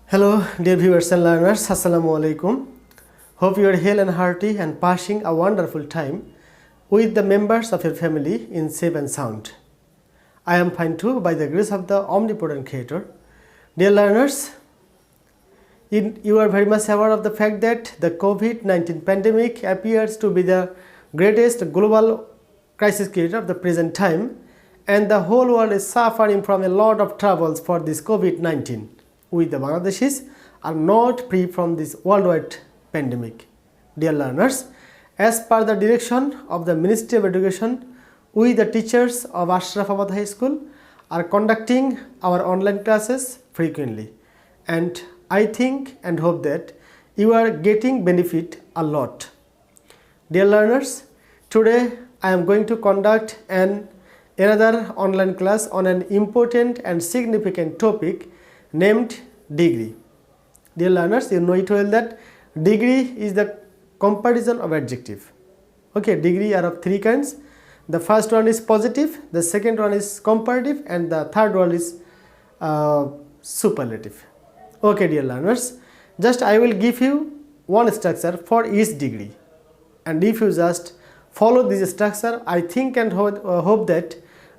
Hello, dear viewers and learners. Assalamu alaikum. Hope you are hale and hearty and passing a wonderful time with the members of your family in safe and sound. I am fine too by the grace of the omnipotent Creator. Dear learners, you are very much aware of the fact that the COVID-19 pandemic appears to be the greatest global crisis creator of the present time, and the whole world is suffering from a lot of troubles for this COVID-19. We the Bangladeshis are not free from this worldwide pandemic. Dear learners, as per the direction of the Ministry of Education, we the teachers of Ashrafabad High School are conducting our online classes frequently, and I think and hope that you are getting benefit a lot. Dear learners, today I am going to conduct another online class on an important and significant topic named degree. Dear learners, you know it well that degree is the comparison of adjective. Okay, degree are of three kinds. The first one is positive, the second one is comparative, and the third one is superlative. Okay, dear learners, just I will give you one structure for each degree, and if you just follow this structure, I think and hope that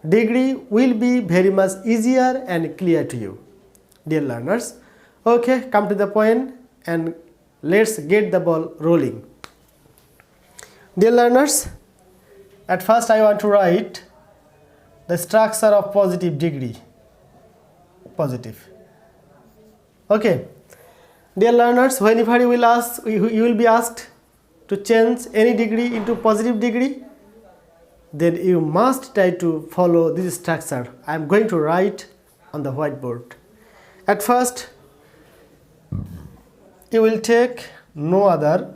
degree will be very much easier and clear to you. Dear learners, okay, come to the point and let's get the ball rolling. Dear learners, at first I want to write the structure of positive degree. Positive. Okay. Dear learners, whenever you will be asked to change any degree into positive degree, then you must try to follow this structure. I am going to write on the whiteboard. At first, you will take no other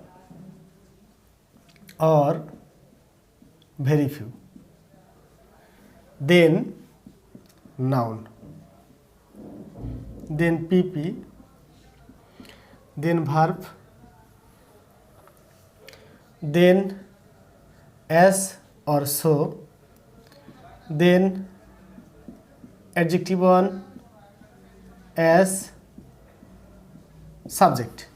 or very few, then noun, then PP, then verb, then as or so, then adjective 1, as subject.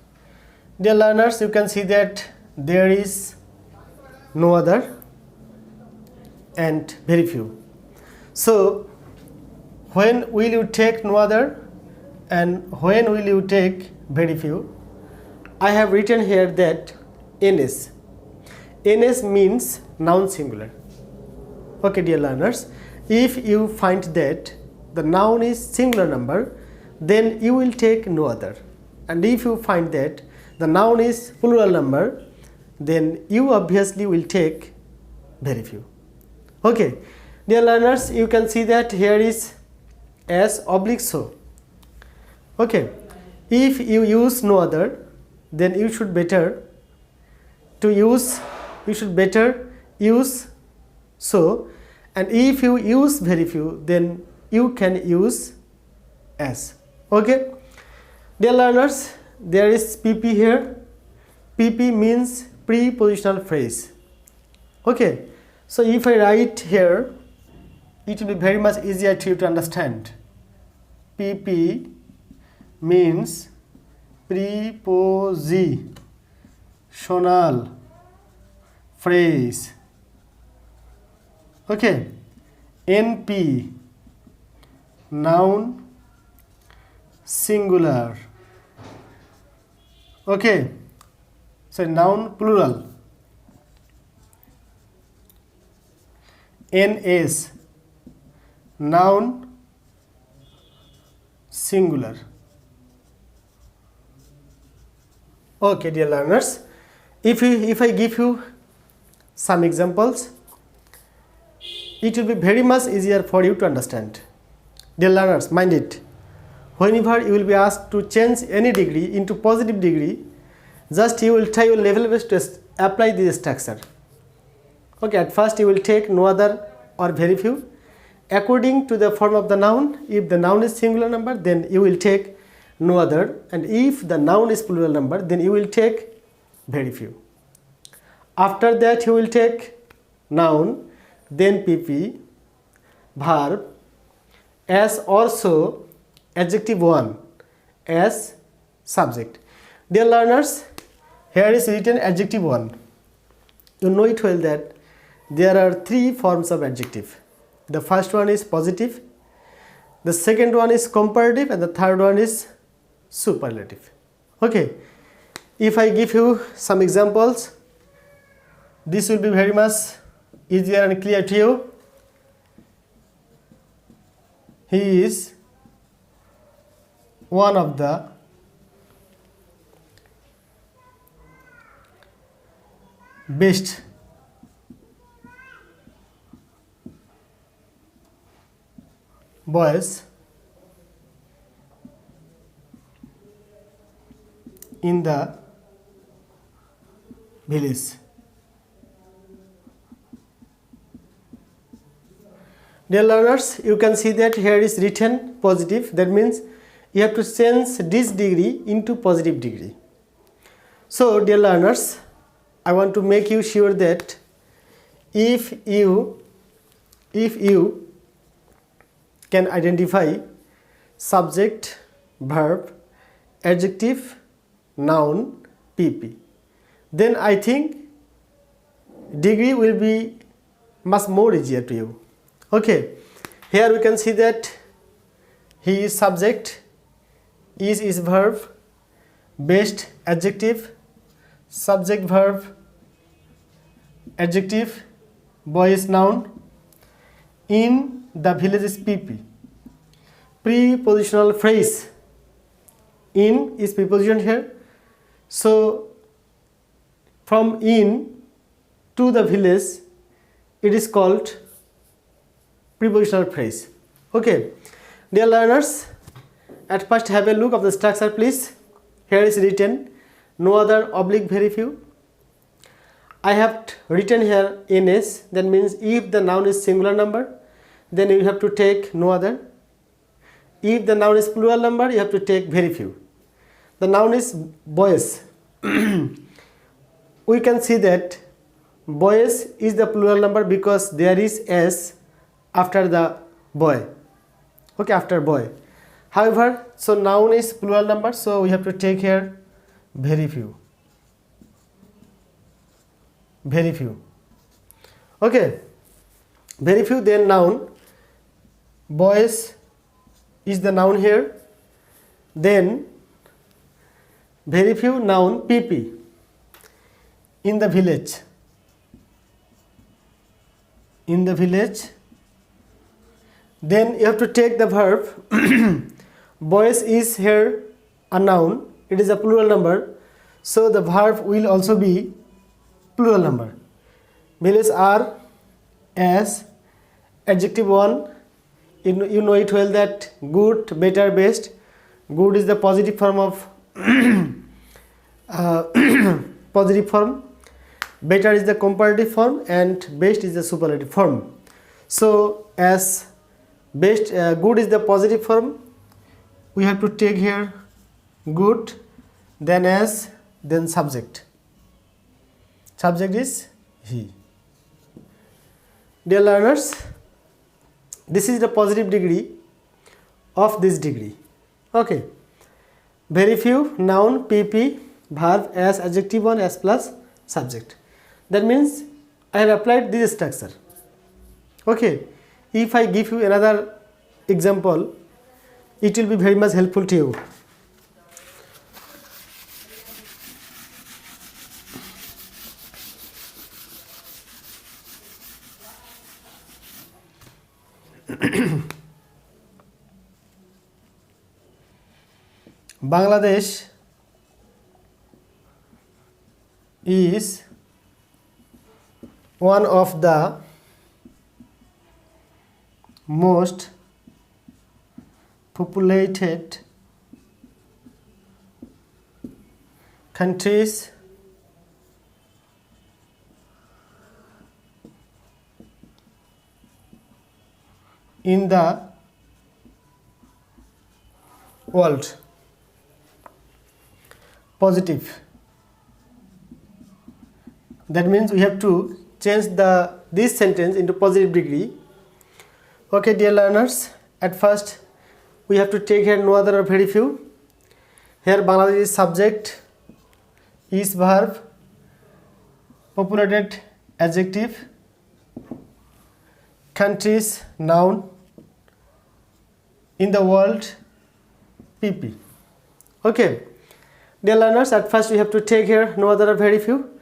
Dear learners, you can see that there is no other and very few. So when will you take no other and when will you take very few? I have written here that NS. NS means noun singular. Okay, dear learners, if you find that the noun is singular number, then you will take no other, and if you find that the noun is plural number, then you obviously will take very few. Okay, dear learners, you can see that here is as oblique so. Okay, if you use no other, then you should better use so, and if you use very few, then you can use as. Okay, dear learners, there is PP here. PP means prepositional phrase. Okay, so if I write here, it will be very much easier to you to understand. PP means prepositional phrase. Okay, NP, noun singular. Okay, so noun plural. NS, noun singular. Okay, dear learners, if I give you some examples, it will be very much easier for you to understand. Dear learners, mind it. Whenever you will be asked to change any degree into positive degree, just you will try your level best to apply this structure. Okay, at first you will take no other or very few. According to the form of the noun, if the noun is singular number, then you will take no other, and if the noun is plural number, then you will take very few. After that you will take noun, then PP, verb, as or so, adjective 1, as subject. Dear learners, here is written adjective 1. You know it well that there are 3 forms of adjective. The first one is positive, the second one is comparative, and the third one is superlative. Okay, if I give you some examples, this will be very much easier and clear to you. He is one of the best boys in the village. Dear learners, you can see that here is written positive. That means you have to change this degree into positive degree. So, dear learners, I want to make you sure that if you can identify subject, verb, adjective, noun, PP, then I think degree will be much more easier to you. Okay, here we can see that he is subject, is verb, best adjective, subject verb, adjective, boy is noun, in the village is PP. Prepositional phrase, in is preposition here. So from in to the village, it is called prepositional phrase. Okay, dear learners, at first have a look of the structure, please. Here is written no other oblique very few. I have written here NS, that means if the noun is singular number, then you have to take no other. If the noun is plural number, you have to take very few. The noun is boys. We can see that boys is the plural number because there is S after the boy. Okay, after boy. However, so noun is plural number, so we have to take here very few. Very few. Okay, very few, then noun. Boys is the noun here. Then very few, noun, PP. In the village. In the village. Then you have to take the verb. Boys is here a noun. It is a plural number. So the verb will also be plural number. Village are as adjective 1. You know it well that good, better, best. Good is the positive form of positive form. Better is the comparative form, and best is the superlative form. So as best, good is the positive form, we have to take here good, then as, then subject. Subject is he. Dear learners, this is the positive degree of this degree. Okay, very few, noun, PP, verb, as, adjective 1, as plus subject. That means I have applied this structure. Okay, if I give you another example, it will be very much helpful to you. Bangladesh is one of the most populated countries in the world. Positive. That means we have to change this sentence into positive degree. Okay, dear learners, at first we have to take here no other or very few. Here Bangladesh is subject, is verb, populated adjective, countries noun, in the world PP. Okay, dear learners, at first we have to take here no other or very few.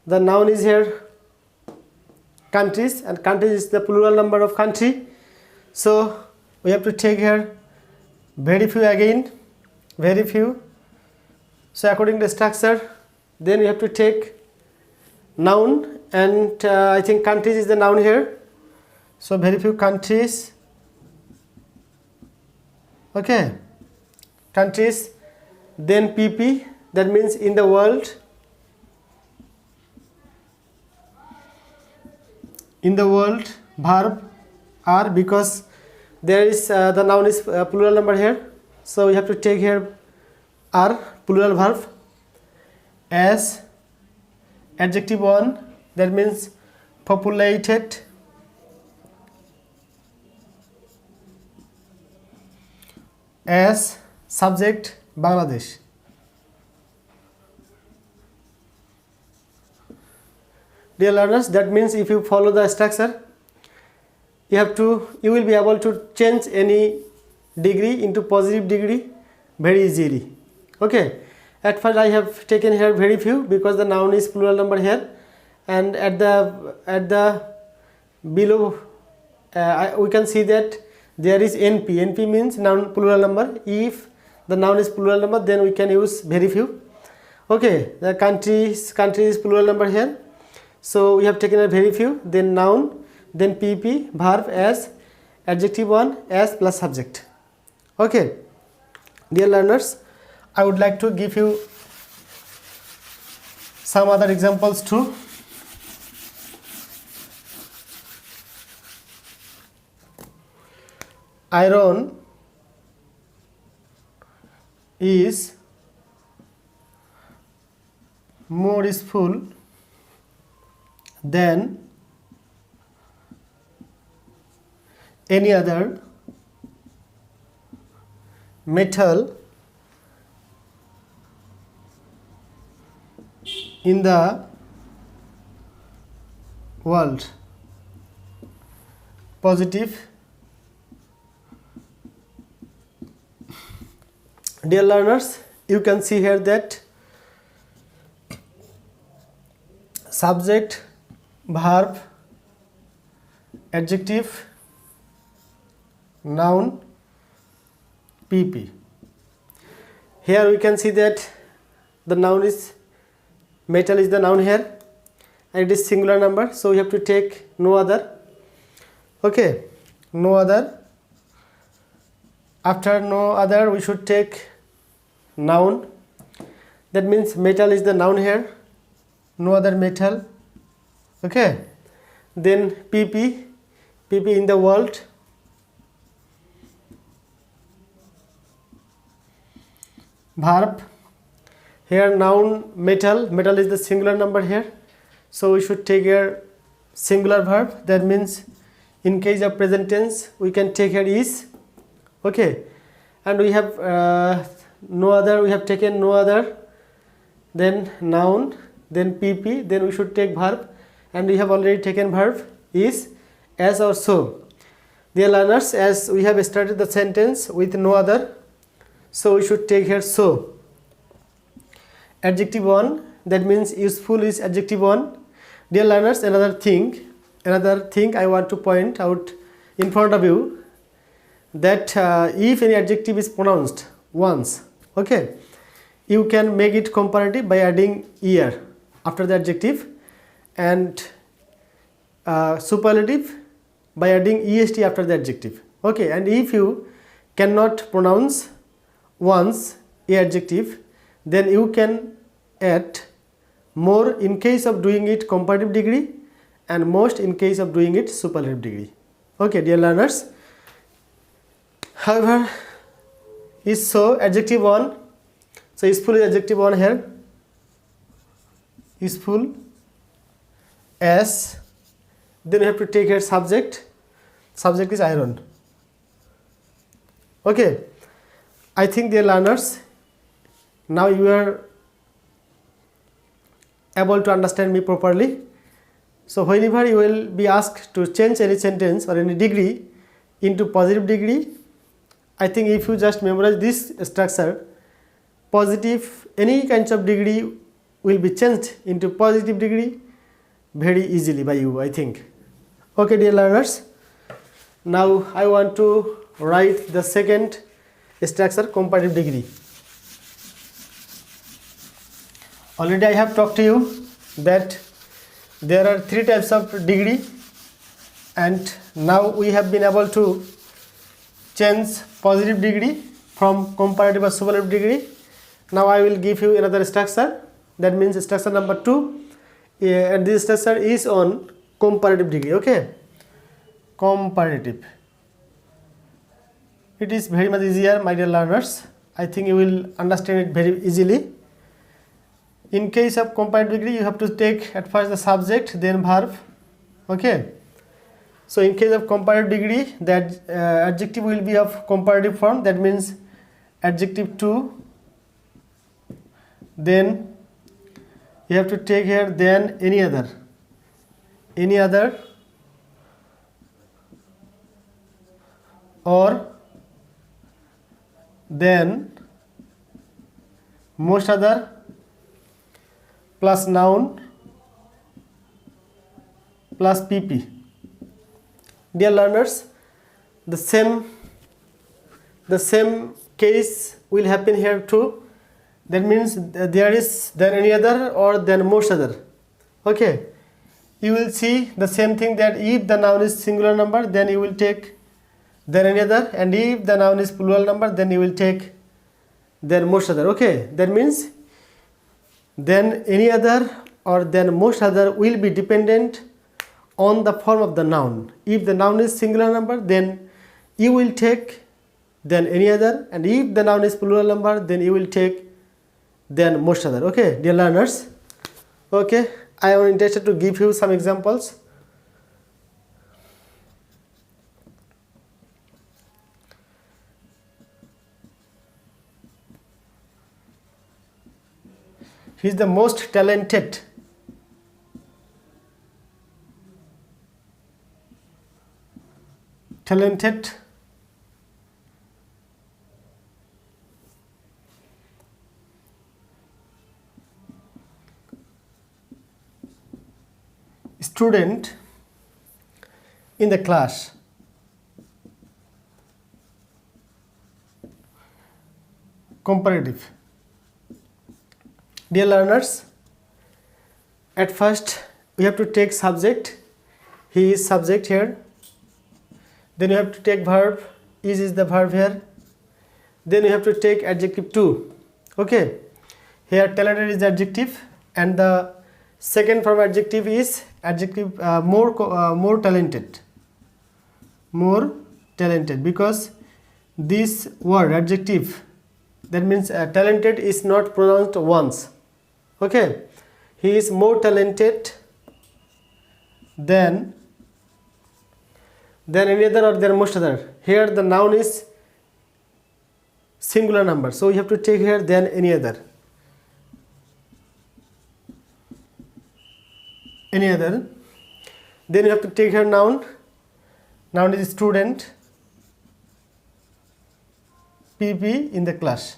The noun is here countries, and countries is the plural number of country. So we have to take here very few again, very few. So according to the structure, then we have to take noun, and I think countries is the noun here. So very few countries. Okay, countries, then PP, that means in the world. In the world, verb are, because there is the noun is plural number here, so we have to take here are, plural verb, as adjective 1, that means populated, as subject Bangladesh. Dear learners, that means if you follow the structure, you will be able to change any degree into positive degree very easily. Okay, at first I have taken here very few because the noun is plural number here, and at the below we can see that there is NP. NP means noun plural number. If the noun is plural number, then we can use very few. Okay, the country is plural number here. So we have taken a very few, then noun, then PP, verb, as, adjective 1, as plus subject. Okay, dear learners, I would like to give you some other examples too. Iron is more useful than any other metal in the world. Positive. Dear learners, you can see here that subject, verb, adjective, noun, PP. Here we can see that the noun is, metal is the noun here, and it is singular number, so we have to take no other. Okay, no other. After no other, we should take noun. That means metal is the noun here, no other metal. Okay, then PP in the world. Verb, here noun metal is the singular number here, so we should take here singular verb. That means in case of present tense we can take here is. Okay, and we have no other, we have taken no other, then noun, then PP, then we should take verb, and we have already taken verb is, as, or so. Dear learners, as we have started the sentence with no other, so we should take here so. Adjective 1, that means useful is adjective 1. Dear learners, another thing I want to point out in front of you, that if any adjective is pronounced once, okay, you can make it comparative by adding er after the adjective, and superlative by adding est after the adjective. Okay, and if you cannot pronounce once a adjective, then you can add more in case of doing it comparative degree, and most in case of doing it superlative degree. Okay, dear learners, however, is so adjective 1, so useful is adjective 1 here, useful, as, then you have to take here subject is iron. Okay, I think, dear learners, Now you are able to understand me properly. So whenever you will be asked to change any sentence or any degree into positive degree, I think if you just memorize this structure, positive, any kinds of degree will be changed into positive degree very easily by you, I think. Okay, dear learners, now I want to write the second structure, comparative degree. Already I have talked to you that there are three types of degree, and now we have been able to change positive degree from comparative or superlative degree. Now I will give you another structure, that means structure number 2, and this structure is on comparative degree. Okay, comparative. It is very much easier, my dear learners. I think you will understand it very easily. In case of comparative degree, you have to take at first the subject, then verb. Okay. So in case of comparative degree, that adjective will be of comparative form. That means adjective 2. Then you have to take here then any other, or then most other plus noun plus PP. Dear learners, the same case will happen here too. That means there is then any other or then most other. Okay, you will see the same thing, that if the noun is singular number, then you will take then any other, and if the noun is plural number, then you will take then most other. Okay, that means then any other or then most other will be dependent on the form of the noun. If the noun is singular number, then you will take then any other, and if the noun is plural number, then you will take then most other. Okay, dear learners. Okay, I am interested to give you some examples. He is the most talented student in the class. Comparative. Dear learners, at first we have to take subject. He is subject here. Then you have to take verb. Is the verb here. Then you have to take adjective 2. Okay, here talented is the adjective, and the second form adjective is adjective more talented. More talented, because this word adjective, that means talented is not pronounced once. Okay, he is more talented than any other or than most other. Here the noun is singular number, so you have to take here then any other. Any other. Then you have to take here noun. Noun is student. PP in the class.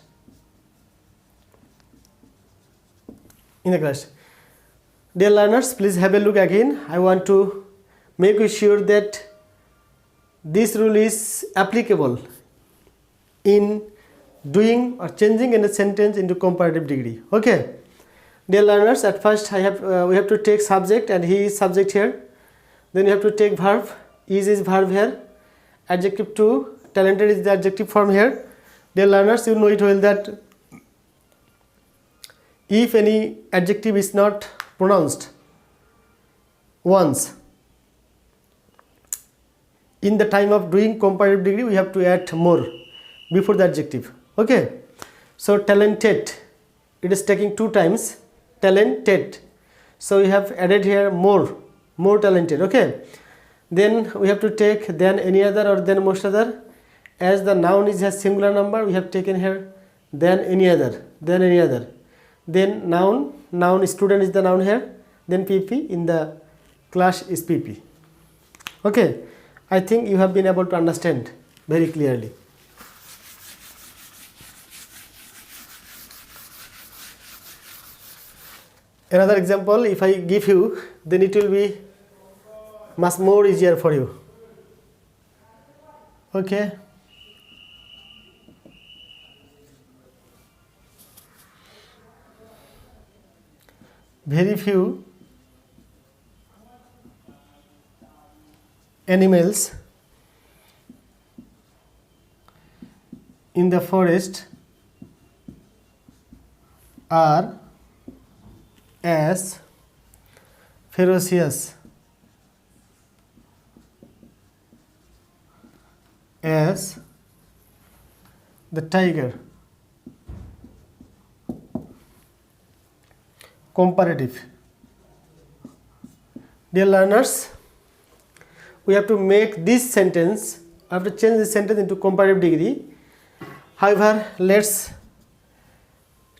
In the class. Dear learners, please have a look again. I want to make you sure that this rule is applicable in doing or changing in a sentence into comparative degree. Okay. Dear learners, at first we have to take subject, and he is subject here. Then you have to take verb. Is verb here. Adjective 2. Talented is the adjective form here. Dear learners, you know it well that if any adjective is not pronounced once, in the time of doing comparative degree, we have to add more before the adjective. Okay, so talented, it is taking 2 times, talented, so we have added here more talented. Okay, then we have to take then any other or then most other. As the noun is a singular number, we have taken here then any other, then noun student is the noun here, then PP, in the class is PP. Okay, I think you have been able to understand very clearly. Another example, if I give you, then it will be much more easier for you. Okay. Very few animals in the forest are as ferocious as the tiger. Comparative. Dear learners, we have to make this sentence, I have to change this sentence into comparative degree. However, let's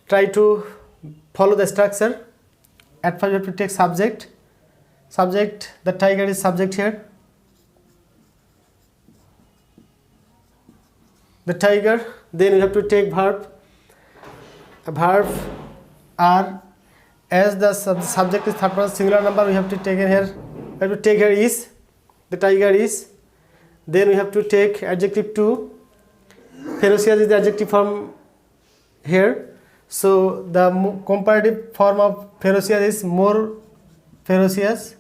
try to follow the structure. At first, we have to take subject. Subject, the tiger is subject here. The tiger, then we have to take verb. A verb are, as the subject is third person singular number, we have to take here. We have to take here is, the tiger is. Then we have to take adjective to. Ferocious is the adjective form here. So the comparative form of ferocious is more ferocious.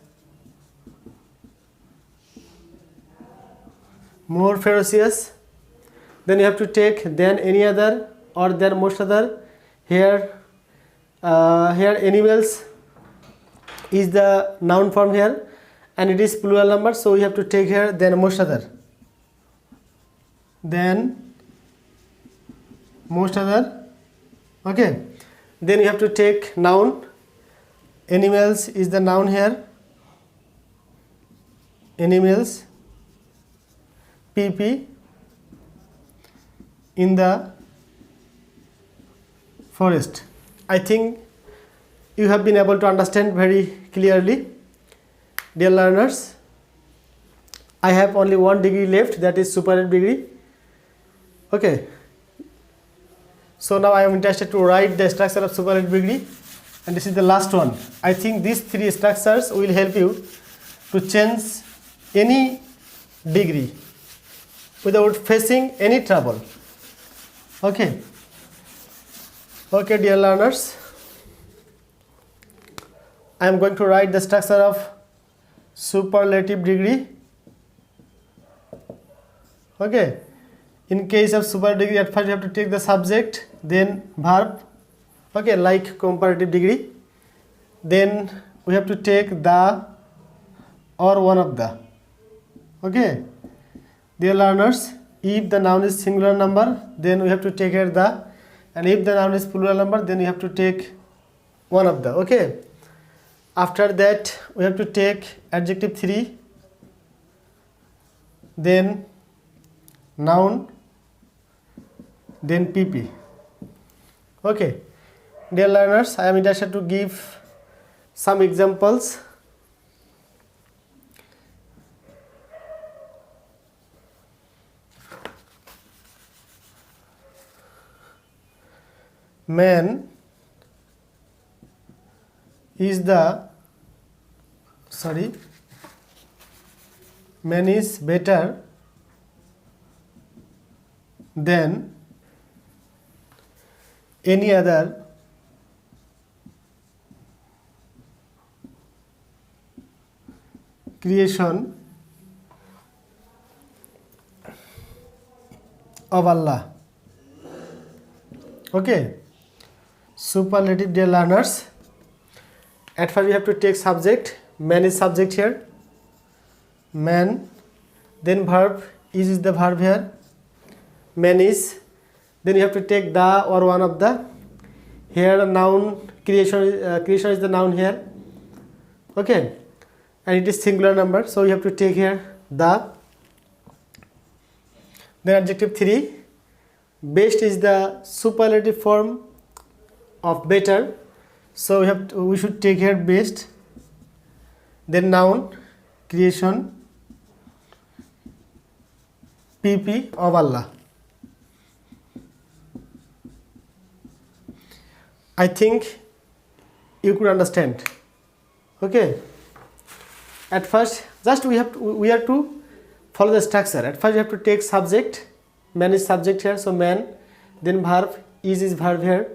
More ferocious. Then you have to take then any other or then most other. Here animals is the noun form here and it is plural number, so we have to take here then most other. Then most other. Okay. Then you have to take noun. Animals is the noun here. Animals. PP. In the forest. I think you have been able to understand very clearly. Dear learners, I have only one degree left, that is superlative degree. Okay. So now I am interested to write the structure of superlative degree, and this is the last one. I think these three structures will help you to change any degree without facing any trouble. Okay. Okay, dear learners, I am going to write the structure of superlative degree. Okay. In case of superlative degree, at first you have to take the subject, then verb. Okay, like comparative degree. Then we have to take the or one of the. Okay. Dear learners, if the noun is singular number, then we have to take here the, and if the noun is plural number, then you have to take one of the. Okay. After that, we have to take adjective 3, then noun, then PP. Okay. Dear learners, I am interested to give some examples. Man is better than any other creation of Allah. Okay. Superlative, dear learners. At first we have to take subject. Man is subject here. Man. Then verb. Is the verb here. Man is. Then you have to take the or one of the. Here noun creation is the noun here. Okay. And it is singular number. So you have to take here the. Then adjective 3. Best is the superlative form of better. So we should take here best. Then noun, creation, PP of Allah. I think you could understand. Okay. At first, just we are to follow the structure. At first, you have to take subject. Man is subject here, so man. Then verb, is verb here.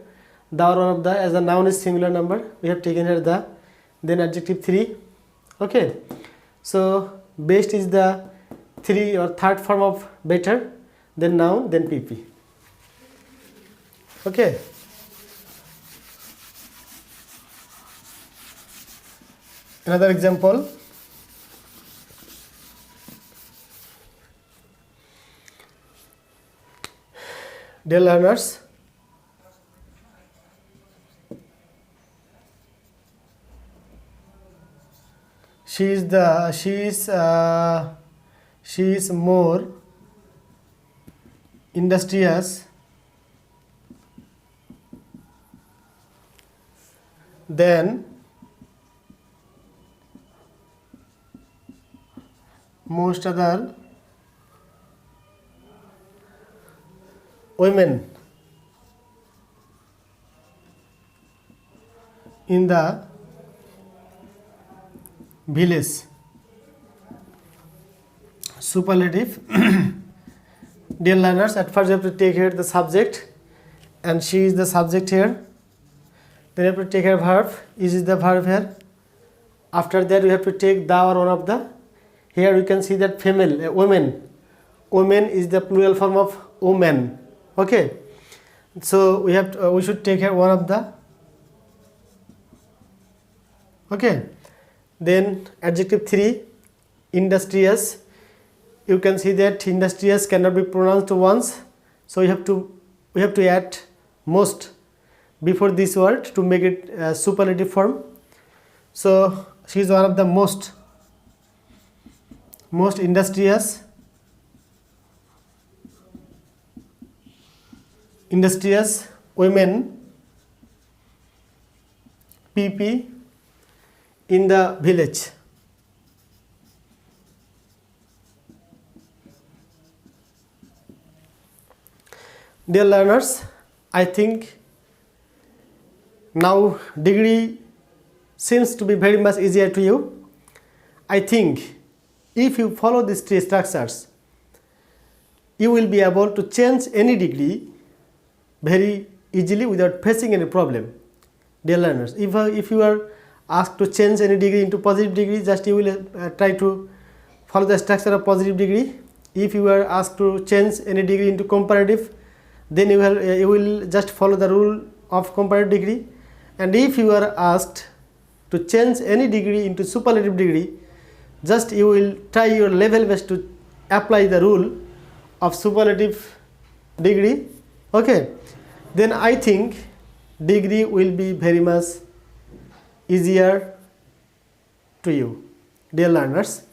The or one of the, as a noun is singular number. We have taken here the. Then adjective 3. Okay. So best is the 3 or third form of better. Then noun, then PP. Okay. Another example. Dear learners, she is more industrious than most other women in the village. Superlative. Dear learners, at first you have to take here the subject, and she is the subject here. Then you have to take here verb, is the verb here. After that you have to take the or one of the. Here you can see that female, women. Women is the plural form of woman. Okay. So we should take here one of the. Okay. Then adjective 3, industrious. You can see that industrious cannot be pronounced once, so we have to add most before this word to make it superlative form. So she is one of the most industrious women, PP, in the village. Dear learners, I think now degree seems to be very much easier to you. I think if you follow these 3 structures, you will be able to change any degree very easily without facing any problem. Dear learners, if you are asked to change any degree into positive degree, just you will try to follow the structure of positive degree. If you are asked to change any degree into comparative, then you will just follow the rule of comparative degree. And if you are asked to change any degree into superlative degree, just you will try your level best to apply the rule of superlative degree. Okay, then I think degree will be very much easier to you. Dear learners,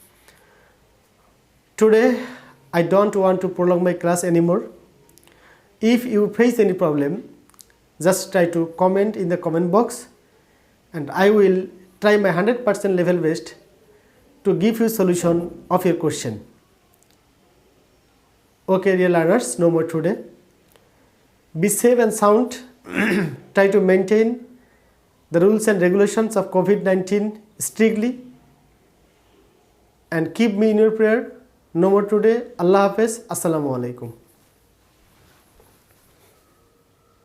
today I don't want to prolong my class anymore. If you face any problem, just try to comment in the comment box, and I will try my 100% level best to give you solution of your question. Okay, dear learners, no more today. Be safe and sound. Try to maintain the rules and regulations of COVID-19 strictly, and keep me in your prayer. No more today. Allah Hafiz. Assalamu alaikum.